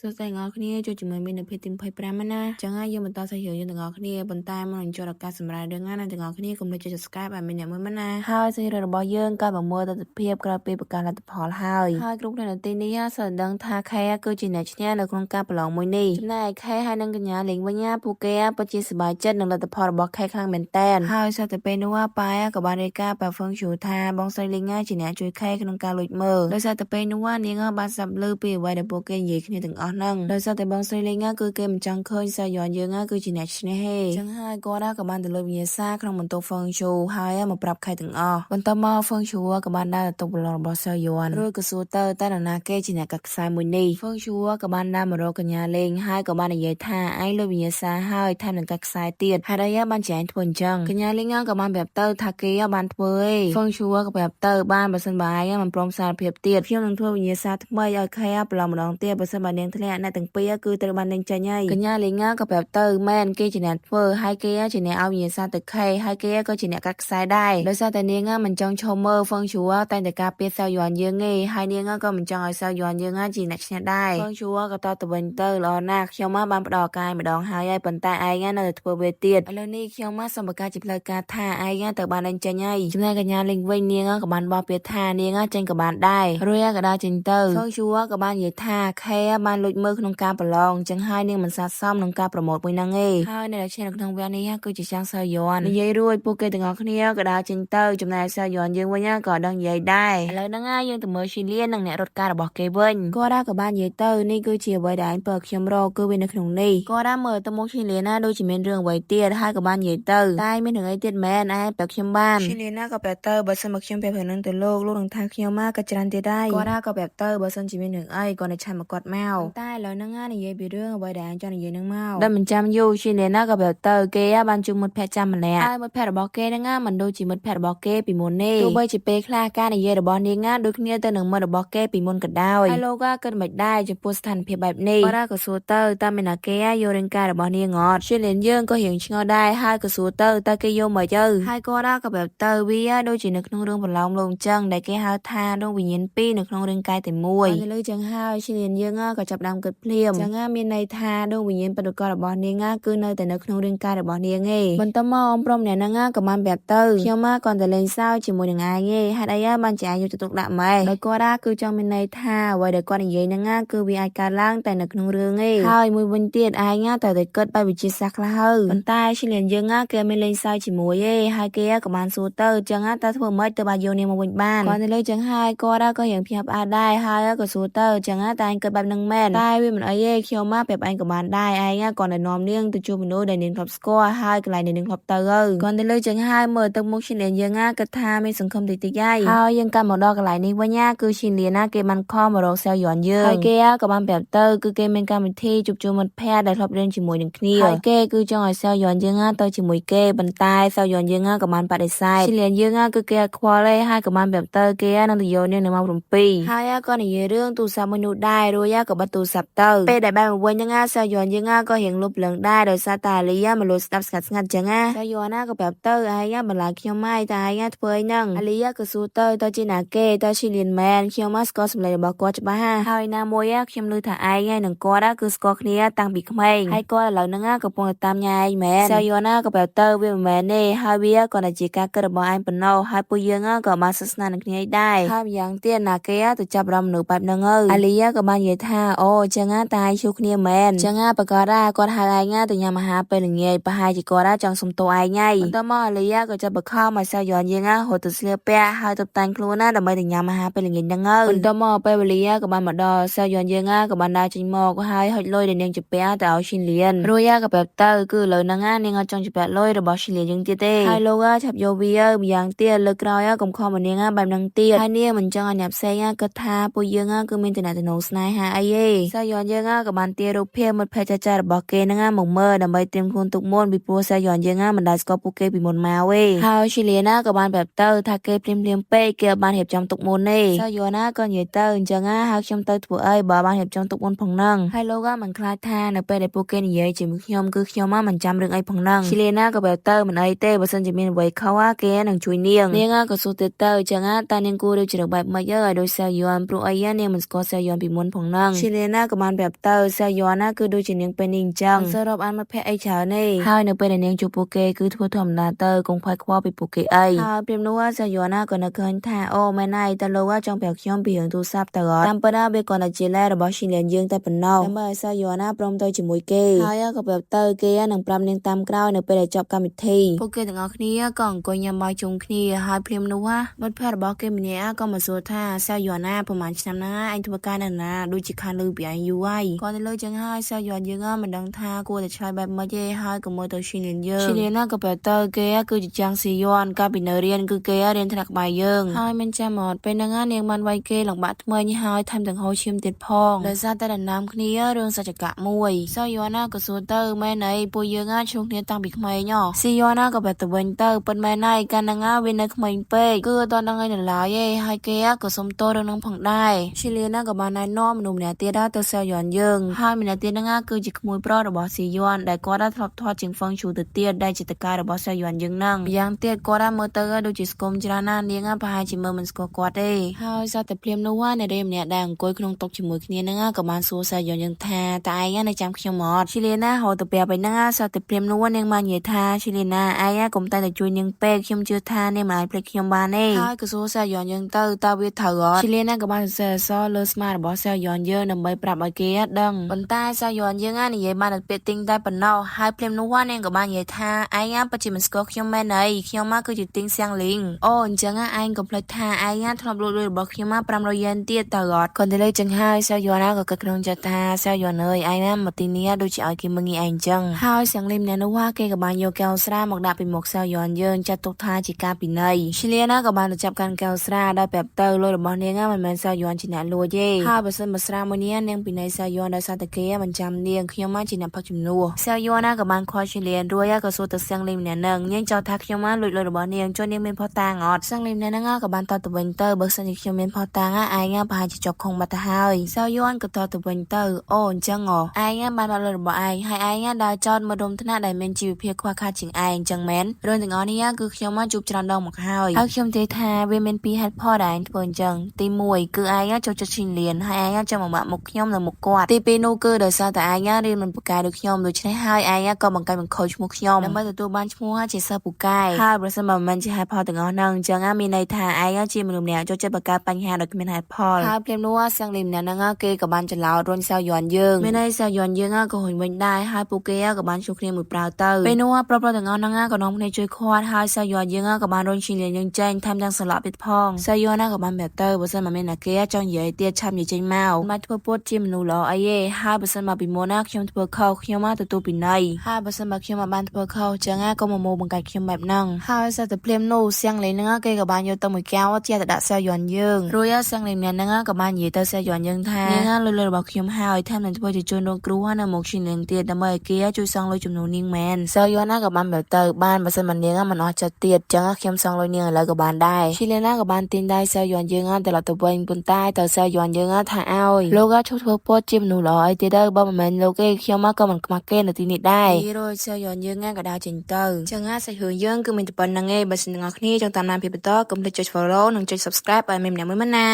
សួស្តីអ្នកគ្នាចូលជាមួយមីននៅភេទទី25ណាចឹងហើយយើងបន្តសាច់រឿងយើងទាំងអស់គ្នាប៉ុន្តែមុននឹងចូលដល់ការសម្រាប់រឿងណាទាំងអស់គ្នាកុំភ្លេចចុច Subscribe ឲ្យមីនអ្នកមួយណាហើយសាច់រឿងរបស់យើងក៏ប្រមូលទស្សនវិជ្ជាក្រោយពីប្រកាសលទ្ធផលហើយគ្រប់នៅទីនេះសូមដឹងថាខេគឺជាអ្នកឈ្នះនៅក្នុងការប្រឡងមួយនេះចំណែកខេហើយនឹងកញ្ញាលេងវិញពួកគេពិតជាសប្បាយចិត្តនឹងលទ្ធផលរបស់ខេខ្លាំងមែនតើហើយសតែពេលនោះប៉ែក៏បានរាយការណ៍ប៉ាហ្វឹងជូថាបងស្រីលេងជាអ្នកជួយខេក្នុងការលួចមើលដោយសារតែពេលនោះនាងបានស្ដាប់ឮពីអ្វីដែលពួកគេនិយាយគ្នាទាំងអស់ហ្នឹងដោយសារតែបងស្រីលេងគឺគេមិនចង់ឃើញសាយ័នយើងគឺជាអ្នកឈ្នះទេចឹងហើយគាត់ក៏បានទៅលើវិញ្ញាសាក្នុងបន្ទប់ហ្វឹងជូហើយមកប្រាប់ខេទាំងអស់បន្ទាប់មកហ្វឹងជូក៏បានដើរទៅប្រឡងរបស់សាយ័នរួចក៏សួរទៅតែនរណាគេជាអ្នកកាត់ខ្សែមួយនេះហ្វឹងជូក៏បានដើរមករកកញ្ញាលេងហើយក៏បាននិយាយថាឯងលើវិញ្ញាសាហើយថែមនឹងកាត់ខ្សែទៀតហេតុអីបានជាឯងធ្វើអញ្ចឹងកញ្ញាលេងក៏បានប្រាប់ទៅថាគេបានធ្វើឯងហ្វឹងជូក៏ប្រាប់ទៅបានបើសិនបើឯងមិនព្រមសារភាពទៀតខ្ញុំនឹងធ្វើវិញ្ញាសាថ្មីឲ្យខេប្រឡងម្ដងទៀតបើសិនបើនាងធ្លាក់អ្នកទាំងពីរគឺត្រូវបាននាងចាញ់ហើយកញ្ញាលេងក៏ប្រាប់ទៅមែនគេជាអ្នកធ្វើហើយគេជាអ្នកឲ្យវិញ្ញាសាទៅខេហើយគេក៏ជាអ្នកកាត់ខ្សែដែរដោយសារតែនាងមិនចង់ឈប់មើលហ្វឹងជូតែតែការពារសាវយ័នយើងឯងហើយនាងក៏មិនចង់ឲ្យសាវយ័នយើងជាអ្នកឈ្នះដែរហ្វឹងជូក៏តទៅវិញទៅល្អណាស់ខ្ញុំបានផ្ដល់កាយម្ដងហើយប៉ុន្តែឯងនៅតែធ្វើវាទៀតឥឡូវនេះខ្ញុំសូមប្រកាសជាផ្លូវការថាឯងទៅបាននាងចាញ់ហើយចំណែកកញ្ញាលេងវិញនាងក៏បានបោះពាក្យថានាងចាញ់ក៏បានដែររួចក៏ដើរចេញទៅហ្វឹងជូក៏បាននិយាយថាខេបានលួចមើលក្នុងការប្រឡងចឹងហើយនាងមិនស័ក្តិសមនឹងការប្រម៉ូទមួយហ្នឹងឯងហើយនៅឈ្នះនៅក្នុងវគ្គនេះគឺជាចាំងសាយ័ននិយាយរួចពួកគេទាំងអស់គ្នាក៏ដើរចេញទៅចំណែកសាយ័នយើងវិញក៏ដឹងនិយាយដែរឥឡូវហ្នឹងយើងទៅមើលឈីលៀននិងអ្នករត់ការរបស់គេវិញគាត់ក៏បាននិយាយទៅនេះគឺជាអ្វីដែលអញបើខ្ញុំរកគឺវានៅក្នុងនេះគាត់មើលទៅមុខឈីលៀនដូចជាមានរឿងអ្វីទៀតហើយក៏បាននិយាយទៅតែមានរឿងអីទៀតមែនឯងប្រាប់ខ្ញុំបានឈីលៀនក៏ប្រាប់ទៅបើសិនមកខ្ញុំប្រាប់រឿងហ្នឹងទៅលោកនឹងថាខ្ញុំក៏ច្រើនទៀតដែរគាត់ក៏ប្រាប់ទៅបើសិនជាមានរឿងអីគាត់នឹងឆានមកគាត់មកតែឥឡូវហ្នឹងនិយាយពីរឿងអ្វីដែលអញចង់និយាយហ្នឹងមកដែលមិនចាំយូរឈីលៀនក៏ប្រាប់ទៅគេបានជួបមិត្តភក្តិចាំម្នាក់ហើយមិត្តភក្តិរបស់គេហ្នឹងមិនដូចជាមិត្តភក្តិរបស់គេពីមុនទេទោះបីជាពេលខ្លះការនិយាយរបស់នាងដូចគ្នាទៅនឹងមិត្តរបស់គេពីមុនក៏ដោយហើយលោកគិតមិនដែរចំពោះស្ថានភាពបែបនេះគាត់ក៏សួរទៅតើមានណាគេយករឿងការរបស់នាងអត់ឈីលៀនយើងក៏រៀងឆ្ងល់ដែរហើយក៏សួរទៅតើគេយកមកទៅហើយគាត់ក៏ប្រាប់ទៅវាដូចជានៅក្នុងរឿងប្រឡងលោកអញ្ចឹងដែលគេហៅថាដងវិញ្ញាណពីរនៅក្នុងរាងកាយតែមួយហើយលើចឹងហើយឈីលៀនយើងក៏ចាប់ដើមគិតភ្លាមចឹងមានន័យថាដងវិញ្ញាណពិតប្រាកដរបស់នាងគឺនៅតែនៅក្នុងរាងកាយរបស់នាងឯងបន្ទាប់មកអ៊ំព្រមអ្នកហ្នឹងក៏បានប្រាប់ទៅខ្ញុំគ្រាន់តែលេងសើចជាមួយនឹងឯងឯងហេតុអីបានជាឯងយកទៅទុកដាក់ម៉េចដោយគាត់គឺចង់មានន័យថាអ្វីដែលគាត់និយាយហ្នឹងគឺវាអាចកើតឡើងតែនៅក្នុងរឿងឯងហើយមួយវិញទៀតឯងតែគិតបែបវិទ្យាសាស្ត្រខ្លះហើយប៉ុន្តែឈីលៀនយើងគេមានលេងសើចជាមួយឯងហើយគេក៏បានសួរទៅចឹងតើធ្វើម៉េចទៅបានយកនាងមកវិញបានគាត់ទៅលើចឹងហើយគាត់ក៏រៀងភ្ញាក់ផ្អើលដែរហើយក៏សួរទៅចឹងតែឯងគិតបែបហ្នឹងមែនតែវាមិនអីទេខ្ញុំប្រាប់ឯងក៏បានដែរឯងគាត់តែនាំនាងទៅជួបមនុស្សដែលនាងធ្លាប់ស្គាល់ហើយកន្លែងនាងធ្លាប់ទៅគាត់ទៅលើចឹងហើយមើលទៅមុខឈីលៀនយើងគិតថាមានសង្ឃឹមតិចតិចហើយយើងកាន់មកដល់កន្លែងនេះវិញគឺឈីលៀនគេបានខំមករកសាវយ័នយើងហើយគេក៏បានប្រាប់ទៅគឺគេមានកម្មវិធីជួបជុំមិត្តភក្តិដែលធ្លាប់រៀនជាមួយនឹងគ្នាហើយគេគឺចង់ឲ្យសាវយ័នយើងទៅជាមួយគេប៉ុន្តែសាវយ័នយើងក៏បានបដិសេធឈីលៀនយើងគឺគេខ្វល់ទេហើយក៏បានប្រាប់ទៅគេនឹងទៅយកនាងនៅម៉ោង7ហើយក៏និយាយរឿងទូរស័ព្ទមួយនោះដែររួចក៏បិទទូរស័ព្ទទៅពេលដែលបែរមកវិញហ្នឹងសាវយ័នយើងក៏រៀងលុបលឹងដែរដោយសារតែអាលីមកលួចស្ដាប់ស្ងាត់ស្ងាត់ចឹងសាវយ័នក៏ប្រាប់ទៅឯងបន្លាខ្ញុំហើយតែឯងធ្វើអីហ្នឹងអាលីក៏សួរទៅតើជាណាគេតើឈីលៀនមែនខ្ញុំស្គាល់សម្លេងរបស់គាត់ច្បាស់ហើយណាមួយខ្ញុំឮថាឯងនិងគាត់គឺស្គាល់គ្នាតាំងពីក្មេងហើយគាត់ឥឡូវហ្នឹងកំពុងតែតាមញ៉ាឯងមែនសាវយ័នក៏ប្រាប់ទៅវាមិនមែនទេហើយវាក៏តែជាការគិតរបស់ឯងប៉ុណ្ណោះហើយពួកយើងក៏បានសិក្សានឹងគ្នាដែរហើយម្យ៉ាងទៀតណាគេទៅចាប់រំមនុស្សបែបហ្នឹងអាលីក៏បាននិយាយថាអូចឹងតែឯងជួបគ្នាមែនចឹងប្រកាសគាត់ហៅឯងទៅញ៉ាំអាហារពេលល្ងាចប្រហែលជាគាត់ចង់សុំទោសឯងហើយបន្ទាប់មកអាលីក៏ចាប់បខំឲ្យសាវយ័នយើងហូតទៅស្លៀកពាក់ហើយតុបតែងខ្លួនដើម្បីទៅញ៉ាំអាហារពេលល្ងាចហ្នឹងបន្ទាប់មកពេលវេលាក៏បានមកដល់សាវយ័នយើងក៏បានដើរចេញមកហើយហុចលុយដែលនាងជពាក់ទៅឲ្យឈីលៀនរួចក៏ប្រាប់ទៅគឺលើហ្នឹងនាងអត់ចង់ជពាក់លុយរបស់ឈីលៀនយើងទៀតទេហើយលោកឆាប់យកវាម្យ៉ាងទៀតលើកក្រោយកុំខំមកនាងបែបហ្នឹងទៀតហើយនាងមិនចង់ឲ្យអ្នកផ្សេងគិតថាពួកយើងគឺមានតំណែងស្នេហាអីទេសាវយ័នយើងក៏បានទាររូបភាពមិត្តភក្តិចាស់ៗរបស់គេហ្នឹងមកមើលដើម្បីត្រៀមខ្លួនទុកមុនពីព្រោះសាវយ័នយើងមិនដែលស្គាល់ពួកគេពីមុនមកទេហើយឈីលៀនក៏បានប្រាប់ទៅថាគេព្រាមពេកគេបានរៀបចំទុកមុនទេសាវយ័នក៏និយាយទៅអញ្ចឹងហើយខ្ញុំទៅធ្វើអីបើបានរៀបចំទុកមុនផងហ្នឹងហើយលោកមិនខ្លាចថានៅពេលដែលពួកគេនិយាយជាមួយខ្ញុំគឺខ្ញុំមិនចាំរឿងអីផងហ្នឹងឈីលៀនក៏ប្រាប់ទៅមិនអីទេបើសិនជាមានអ្វីខុសគេនឹងជួយនាងក៏សួរទៀតទៅអញ្ចឹងតើនាងគួររៀបជ្រើសបែបម៉េចឲ្យដូចសាវយ័នព្រោះអីនាងមិនស្គាល់សាវយ័នពីមុនផងហ្នឹងឈីលៀ ลีน่ากับมันแบบเตอร์เซยอนน่าคือดูจีเนียงเป็นนิงจังเซรอบอันมาแพ้ไอเฉานี่ให้เนเป็นเนียงจูโปเกคือทั่วทอมนาเตอร์กงไฟคว้าไปโปเกไอฮาเปรียมนัวเซยอนน่าก็นักเกินท่าโอไม่นายแต่รู้ว่าจงเปียกย้อมเปียงตูซับตลอดตามปนาเบก่อนเจเล่ระบชินเลียนยืงแต่ปนนอกแต่เมื่อเซยอนน่าพร้อมตัวจมูกเกย์ฮายากับแบบเตอร์เกย์หนังปรำเนียงตามกล้าวเนเป็นจอบกรรมทีโปเกต่างออกนี้ก่อนก็ยังมาจงนี้ฮาเปรียมนัวมดแพทย์บอกเกมนี้ก็มาสู้ท่าเซยอนน่าประมาณชนะไอทุบการนั่นนะดูจิคันลือเปียอยู่ไว้ก่อนจะเลิกจังให้เซยอนยืงมันดังท่ากูแต่ชายแบบมาเย่ให้กับมอเตอร์ชินเลียนเยอะชินเลียนน่ากับแบบเตอร์เกย์คือจังซียอนกับปินเรียนคือเกย์เรียนถนัดใบเยิงให้มันจะหมดเป็นงานเนียงมันไวเกย์หลังบัดเมื่อยี่ห้อทำถึงเขาชิมติดพองเลยซาแต่ดันน้ำคนี้เรื่องสัจกะมวยเซยอนน่ากับซูเตอร์แม่ไหนปุยเยงช่วงนี้ตั้งบิกไม่เนาะซียอนน่ากับแบบตะวันเตอร์เป็นแม่ไหนกันงานเวนนักไม่เป๊กคือตอนนั้นไงหนึ่งลายให้เกย์กับสมโตเรื่องน้ำผังได้ชิเลียน่ากับบ้านนายน้อมหนุ่มเนี่ยเตี้ยได้ตัวเซยอนยิงให้มันเตี้ยงานคือจิกมวยปลอดระบซียอนได้ก็ได้ทอดทอดจิงฟังชูเตี้ยได้จิตการระบเซยอนยิงนั่งยังเตี้ยก็ได้เมื่อเตอร์ดูจิสกมจรานาเนียงพายจิมเมอร์มันสกอดได้ให้ซาแต่เพียมนัวในเรื่องเนี่ยแดงก้อยขนมตกจมูกเนี่ยงานกับบ้านซูเซยอนยิงแท้แต่ไอ้ยังในจำขยมอดชิเลียน่าเขาตัวเปียไปงานซาแต่เพียมนัวเนี่ยมาเหยียดท่าชิเลียน่าไอ้ยังกลมตาแต่จุยยังเป๊กขยมเจือท่าเนี่ยมาไอ้เพลกขยมบานเอ้ให้กับซูเซยอนยิงเตอร์ตาวิทารอดชิเลียน่ากับบ้านเซซอเลสมาระบเซยอนเยอะนำไปปรับไอเกียดังบนใต้เซยอนยิงงานนี่บ้านเป็ดติงได้ปนนอให้เพียมนัวเนี่ยกับบ้านเหยียดท่าไอ้ยังปัจจุบันสกอขยมแม่ไหนขยมมาคือจุดติงเสียงลิงโอ้จังไอ้กับเพลท่าไอ้ยังทำรูดบอกขยมมาปรำรอยันเตี้ยตลอดคนที่เลยจังให้เซยอนน่ากับกระนงจัตตาเซยอนเอ้ยไอ้นั่นมาตีนี้ดูจะเอากินมึงอีไอ้จังให้เสียงลิมเนี่ยนัวเกกับบ้านโยเกลสระหมกดาเป็นหมกเซยอนเยินจัดตกท่าจิกาปีเนยชิเลียน่ากับบ้านจับกันเกลสระได้แบบเตอร์เลยบอลเนี่ยงมันเซยอนจินาลัวเย่ให้เปอร์เซ็นต์บัสระมันเนี่ยเนี่ยปีเนยเซยอนได้ซาตะเกียมันจำเนียงขยมมาจินาพักจุนลัวเซยอนน่ากับบ้านคอชิเลียนรวยกับโซตเสียงลิมเนี่ยหนึ่งยังเจ้าทักขยมมาหลุดเลยบอลเนี่ยจนยังเป็นพ่อตางอดเสียงลิมเนี่ยน่ากับบ้านต่อตะวันเตอร์เบอร์สนิทขยมเป็นพ่อตางไอ้เงี้ยพายจิจบคงบัตรหายเซยอนกับต่อตะวันเตอร์โอ้จังอ๋อไอ้เงี้ยบ้านเราเลยบอกไอ้ให้ไอ้เงี้ยดาวจอดมาดมธนาได้เมนจิวเพียควาคาจิงไอ้จังแมนเรื่องถึงอ๋อนี่คือขยมมาจูบจรันดองหมกหายเอาขยมเตทาเวเมนปีฮัดพ่อได้ทุกคนจังตีมวยคือไอ้เงี้ยจะชินเลียนให้ไอ้เงี้ยจะมาหมกขยมหรือหมกกวาดตีเปโนคือเดซาแต่ไอ้เงี้ยเรียนมันปุกายดูขยมโดยใช้ให้ไอ้เงี้ยก็บังการเป็นโค้ชหมกขยมแล้วมาแต่ตัวบ้านชัวเจสปุกายถ้าบริษัทมันจะให้พอถึงอ๋อนังจังมีในทางไอ้เงี้ยจีมันเนี่ยจะประกาศปัญหาโดยเป็นฮัดพ่อถ้าเพียงนัวเสียงลิมเนี่ยนั่งเกย์กับบ้านจะเล่าโดนเซลยอนยิงไม่ได้เซลยอนยิงก็หุ่นวันได้ให้ปุกเกย์กับบ้านชุกเรียมือเปล่าเตอร์ไปนัวเพราะถึงอ๋อนั่งกับน้องในช่วยควาดให้เซลยอนยิงกับบ้านโดนชินเลียนยังเจนทำจังสลับปิดพองเซลยอนกับบ้านแบบเตอร์บริษัทมันไม่นักเกย์จังใหญ่เตี้ยช้ำใหญ่ใจเมามาทั่วปวดจิ้มนูหล่อไอเย่ให้บริษัทมาปิโมนักขยมทั่วเข้าขยมมาตัวปินในให้บริษัทมาขยมมาบ้านทั่วเข้าจังก็มาโมบังการขยมแบบนั่งให้เซลแต่เพลมนูเสียงเลยนั่งเกย์กับบ้านโยตมือแก้วว่าเจียแต่ดัดเซลยอนยิงรู้ยาเสียงเลยเนี่ยนั่งกับบ้านใหญ่เตอร์เซลยอนยิงแท้เนี่ยเลยบอกขยมหายแทนนั่นทั่วจะจนโดนกลัวนะหมกชินเลียนเตี้ยแต่เมื่อเกย์จุยซองเลยจุ่มนูนิ่งแมนเซลยอนกับบ้านแบบเตอร์บ้านบริษัทมันเนี่ยมันออกจะเตี้ยจังขยมซองเลยเนี่ยแล้วกับบ้านได้ชิเลน่ากับบ้านตีนได้เซลยอนยิงแต่เราตัวเองบนใต้แต่เซลยอนยิงถ่ายเอาโลกาชุดทั่วปวดจิ้มหนูลอยเตี้ยได้บ้านมันโลกเขยมมากก็มันมาเก้ในตีนิดได้ฮีโร่เซลยอนยิงกับดาวจินเตอร์จังใส่หือยิงคือมันจะเป็นนางเอกบริษัทนางนี้จงตามนามพิพิธภัณฑ์กลุ่มที่จะ follow หนึ่งจะ subscribe ไปเมมเนี่ยไม่มันนะ